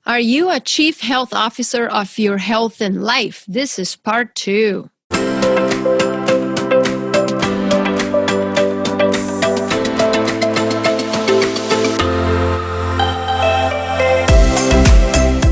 Are you a chief health officer of your health and life? This is part 2.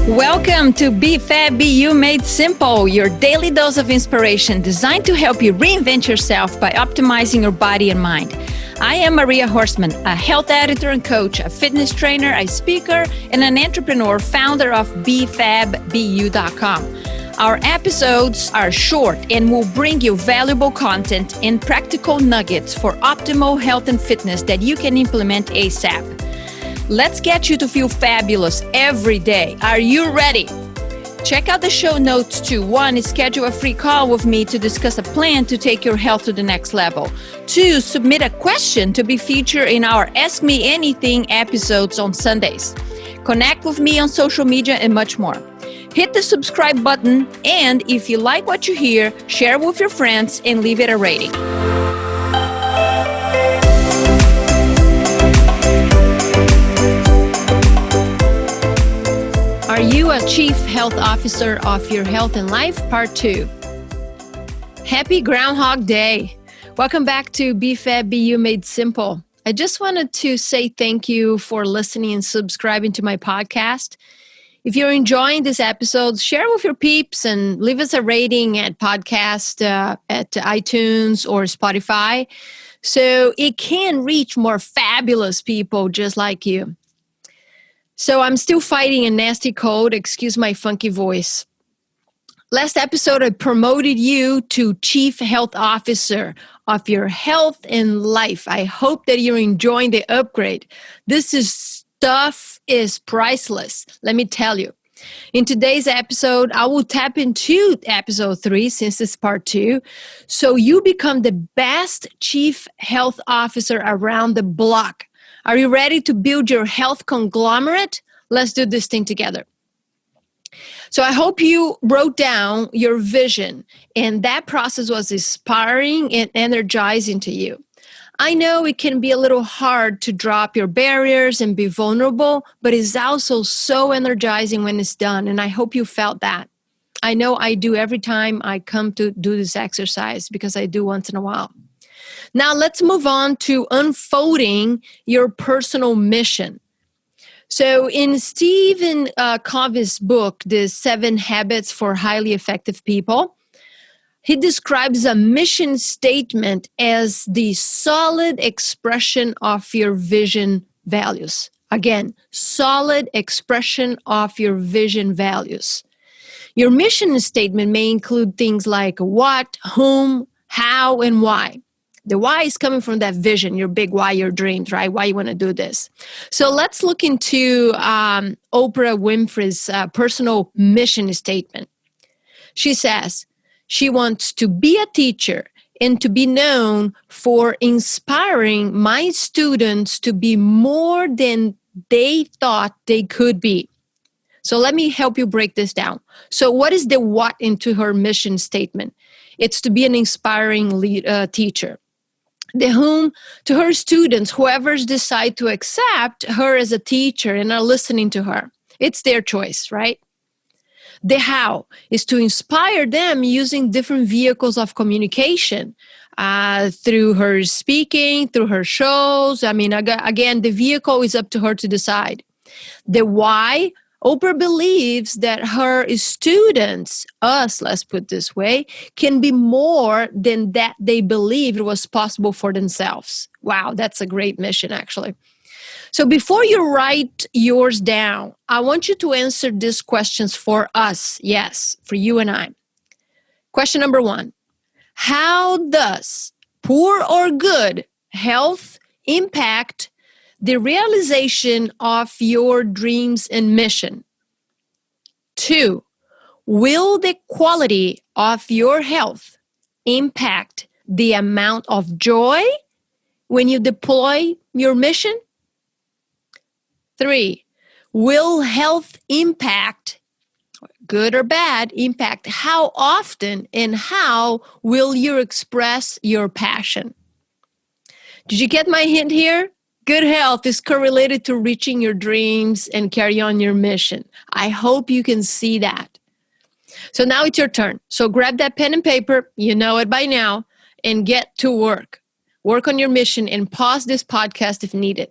Welcome to Be Fab, Be You Made Simple, your daily dose of inspiration designed to help you reinvent yourself by optimizing your body and mind. I am Maria Horstman, a health editor and coach, a fitness trainer, a speaker, and an entrepreneur, founder of BeFabBeYou.com. Our episodes are short and will bring you valuable content and practical nuggets for optimal health and fitness that you can implement ASAP. Let's get you to feel fabulous every day. Are you ready? Check out the show notes too. 1, schedule a free call with me to discuss a plan to take your health to the next level. 2, submit a question to be featured in our Ask Me Anything episodes on Sundays. Connect with me on social media and much more. Hit the subscribe button, and if you like what you hear, share with your friends and leave it a rating. Are you a chief health officer of your health and life? Part 2. Happy Groundhog Day. Welcome back to Be Fab, Be You Made Simple. I just wanted to say thank you for listening and subscribing to my podcast. If you're enjoying this episode, share with your peeps and leave us a rating at podcast at iTunes or Spotify so it can reach more fabulous people just like you. So I'm still fighting a nasty cold. Excuse my funky voice. Last episode, I promoted you to Chief Health Officer of your health and life. I hope that you're enjoying the upgrade. Stuff is priceless, let me tell you. In today's episode, I will tap into episode 3, since it's part 2, so you become the best Chief Health Officer around the block. Are you ready to build your health conglomerate? Let's do this thing together. So I hope you wrote down your vision and that process was inspiring and energizing to you. I know it can be a little hard to drop your barriers and be vulnerable, but it's also so energizing when it's done, and I hope you felt that. I know I do every time I come to do this exercise because I do once in a while. Now let's move on to unfolding your personal mission. So in Stephen Covey's book, The 7 Habits for Highly Effective People, he describes a mission statement as the solid expression of your vision values. Again, solid expression of your vision values. Your mission statement may include things like what, whom, how, and why. The why is coming from that vision, your big why, your dreams, right? Why you want to do this. So let's look into Oprah Winfrey's personal mission statement. She says she wants to be a teacher and to be known for inspiring my students to be more than they thought they could be. So let me help you break this down. So what is the what into her mission statement? It's to be an inspiring teacher. The whom, to her students, whoever's decide to accept her as a teacher and are listening to her. It's their choice, right? The how is to inspire them using different vehicles of communication, through her speaking, through her shows. I mean, again, the vehicle is up to her to decide. The why, Oprah believes that her students, us, let's put this way, can be more than that they believed was possible for themselves. Wow, that's a great mission, actually. So before you write yours down, I want you to answer these questions for us. Yes, for you and I. Question number 1. How does poor or good health impact the realization of your dreams and mission? 2, will the quality of your health impact the amount of joy when you deploy your mission? 3, will health impact, good or bad, impact how often and how will you express your passion? Did you get my hint here? Good health is correlated to reaching your dreams and carry on your mission. I hope you can see that. So now it's your turn. So grab that pen and paper, you know it by now, and get to work. Work on your mission and pause this podcast if needed.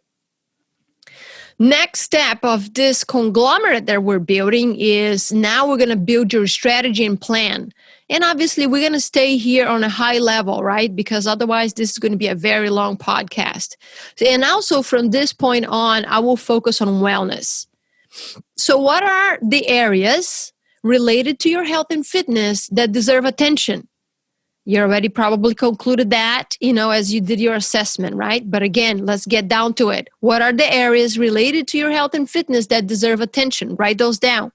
Next step of this conglomerate that we're building is now we're going to build your strategy and plan. And obviously, we're going to stay here on a high level, right? Because otherwise, this is going to be a very long podcast. And also, from this point on, I will focus on wellness. So, what are the areas related to your health and fitness that deserve attention? You already probably concluded that, as you did your assessment, right? But again, let's get down to it. What are the areas related to your health and fitness that deserve attention? Write those down.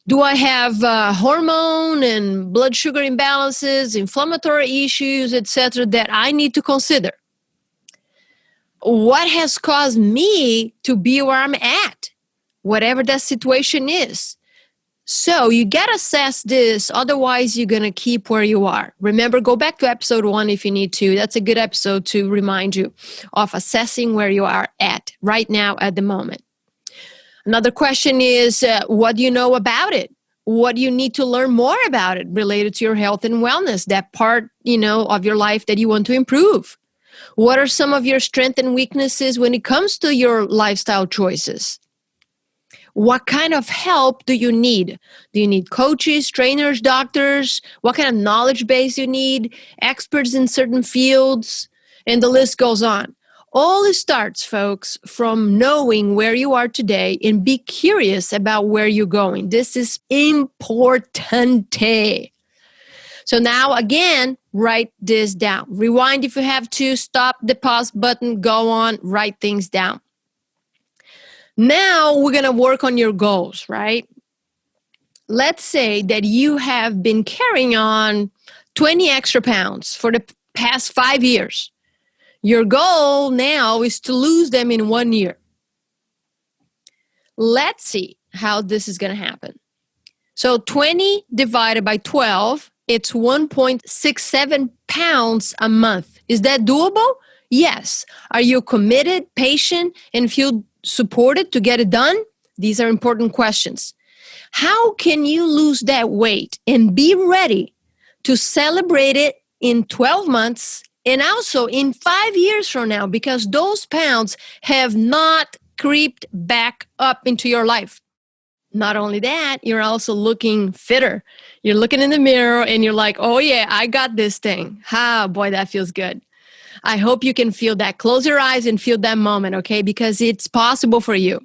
Do I have hormone and blood sugar imbalances, inflammatory issues, etc., that I need to consider? What has caused me to be where I'm at, whatever that situation is? So you got to assess this. Otherwise, you're going to keep where you are. Remember, go back to episode 1 if you need to. That's a good episode to remind you of assessing where you are at right now at the moment. Another question is, what do you know about it? What do you need to learn more about it related to your health and wellness, that part, of your life that you want to improve? What are some of your strengths and weaknesses when it comes to your lifestyle choices? What kind of help do you need? Do you need coaches, trainers, doctors? What kind of knowledge base you need? Experts in certain fields? And the list goes on. All it starts, folks, from knowing where you are today and be curious about where you're going. This is important. So now, again, write this down. Rewind if you have to. Stop the pause button. Go on. Write things down. Now we're going to work on your goals, right? Let's say that you have been carrying on 20 extra pounds for the past 5 years. Your goal now is to lose them in 1 year. Let's see how this is going to happen. So 20 divided by 12, it's 1.67 pounds a month. Is that doable? Yes. Are you committed, patient, and feel supported to get it done? These are important questions. How can you lose that weight and be ready to celebrate it in 12 months and also in 5 years from now? Because those pounds have not creeped back up into your life. Not only that, you're also looking fitter. You're looking in the mirror and you're like, oh yeah, I got this thing. Boy, that feels good. I hope you can feel that. Close your eyes and feel that moment, okay? Because it's possible for you.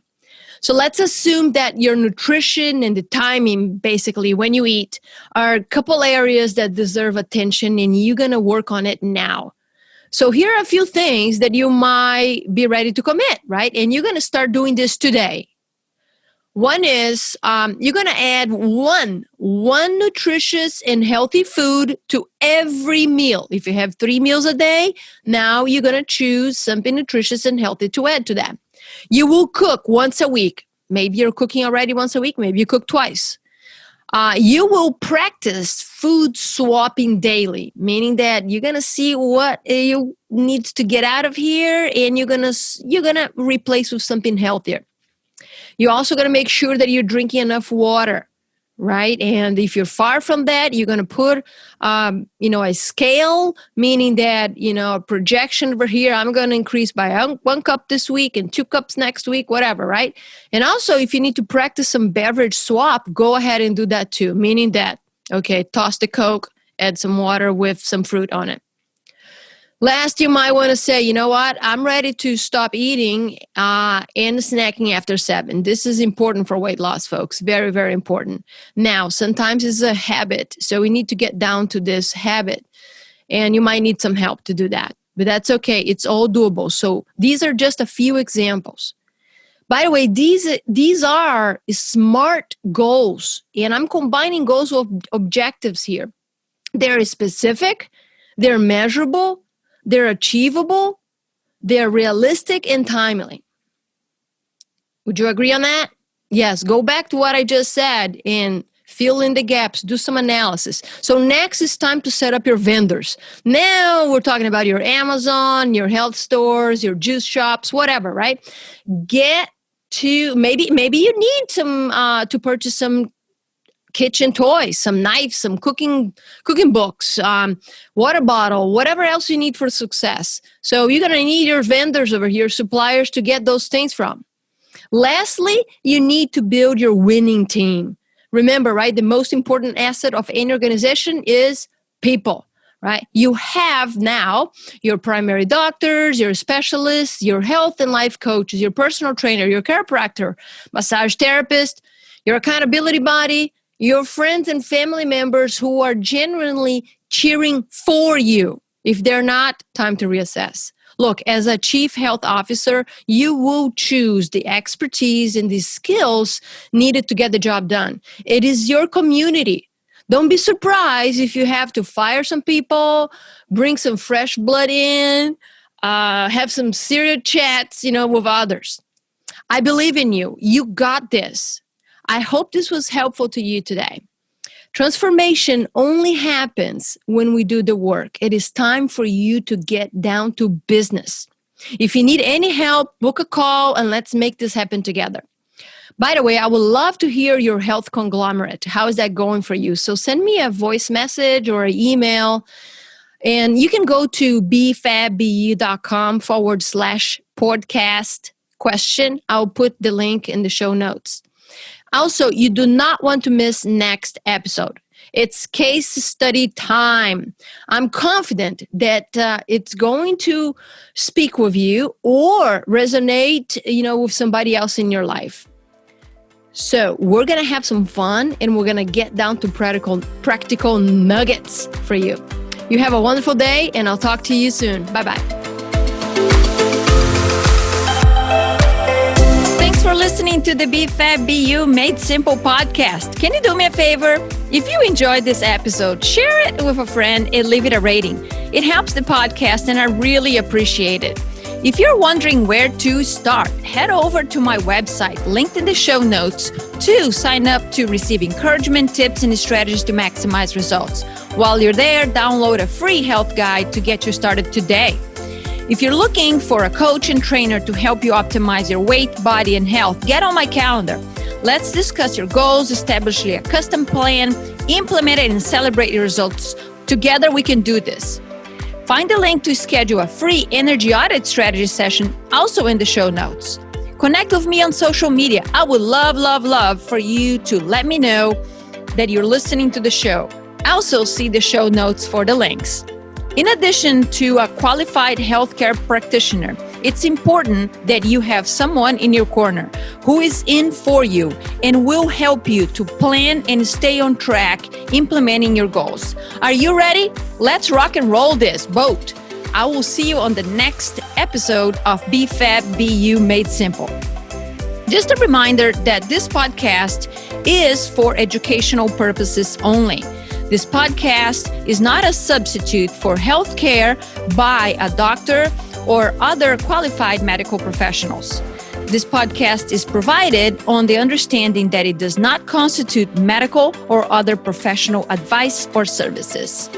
So let's assume that your nutrition and the timing, basically, when you eat, are a couple areas that deserve attention, and you're going to work on it now. So here are a few things that you might be ready to commit, right? And you're going to start doing this today. One is you're going to add one nutritious and healthy food to every meal. If you have 3 meals a day, now you're going to choose something nutritious and healthy to add to that. You will cook once a week. Maybe you're cooking already once a week. Maybe you cook twice. You will practice food swapping daily, meaning that you're going to see what you need to get out of here, and you're going to replace with something healthier. You're also going to make sure that you're drinking enough water, right? And if you're far from that, you're going to put, a scale, meaning that, a projection over here, I'm going to increase by 1 cup this week and 2 cups next week, whatever, right? And also, if you need to practice some beverage swap, go ahead and do that too, meaning that, okay, toss the Coke, add some water with some fruit on it. Last, you might want to say, you know what? I'm ready to stop eating and snacking after 7. This is important for weight loss, folks. Very, very important. Now, sometimes it's a habit. So we need to get down to this habit. And you might need some help to do that. But that's okay. It's all doable. So these are just a few examples. By the way, these are SMART goals. And I'm combining goals with objectives here. They're specific. They're measurable. They're achievable, they're realistic and timely. Would you agree on that? Yes, go back to what I just said and fill in the gaps, do some analysis. So next is time to set up your vendors. Now we're talking about your Amazon, your health stores, your juice shops, whatever, right? Get to, maybe you need some, to purchase some kitchen toys, some knives, some cooking books, water bottle, whatever else you need for success. So you're going to need your vendors over here, suppliers to get those things from. Lastly, you need to build your winning team. Remember, right, the most important asset of any organization is people, right? You have now your primary doctors, your specialists, your health and life coaches, your personal trainer, your chiropractor, massage therapist, your accountability body, your friends and family members who are genuinely cheering for you. If they're not, time to reassess. Look, as a chief health officer, you will choose the expertise and the skills needed to get the job done. It is your community. Don't be surprised if you have to fire some people, bring some fresh blood in, have some serious chats, with others. I believe in you. You got this. I hope this was helpful to you today. Transformation only happens when we do the work. It is time for you to get down to business. If you need any help, book a call and let's make this happen together. By the way, I would love to hear your health conglomerate. How is that going for you? So send me a voice message or an email. And you can go to bfabbu.com/podcast question. I'll put the link in the show notes. Also, you do not want to miss next episode. It's case study time. I'm confident that it's going to speak with you or resonate, with somebody else in your life. So we're going to have some fun and we're going to get down to practical nuggets for you. You have a wonderful day and I'll talk to you soon. Bye-bye. Thanks for listening to the BFABU Made Simple podcast. Can you do me a favor? If you enjoyed this episode, share it with a friend and leave it a rating. It helps the podcast and I really appreciate it. If you're wondering where to start, head over to my website, linked in the show notes, to sign up to receive encouragement, tips, and strategies to maximize results. While you're there, download a free health guide to get you started today. If you're looking for a coach and trainer to help you optimize your weight, body, and health, get on my calendar. Let's discuss your goals, establish a custom plan, implement it, and celebrate your results. Together, we can do this. Find the link to schedule a free energy audit strategy session also in the show notes. Connect with me on social media. I would love for you to let me know that you're listening to the show. Also, see the show notes for the links. In addition to a qualified healthcare practitioner, it's important that you have someone in your corner who is in for you and will help you to plan and stay on track implementing your goals. Are you ready? Let's rock and roll this boat. I will see you on the next episode of BFABU Made Simple. Just a reminder that this podcast is for educational purposes only. This podcast is not a substitute for health care by a doctor or other qualified medical professionals. This podcast is provided on the understanding that it does not constitute medical or other professional advice or services.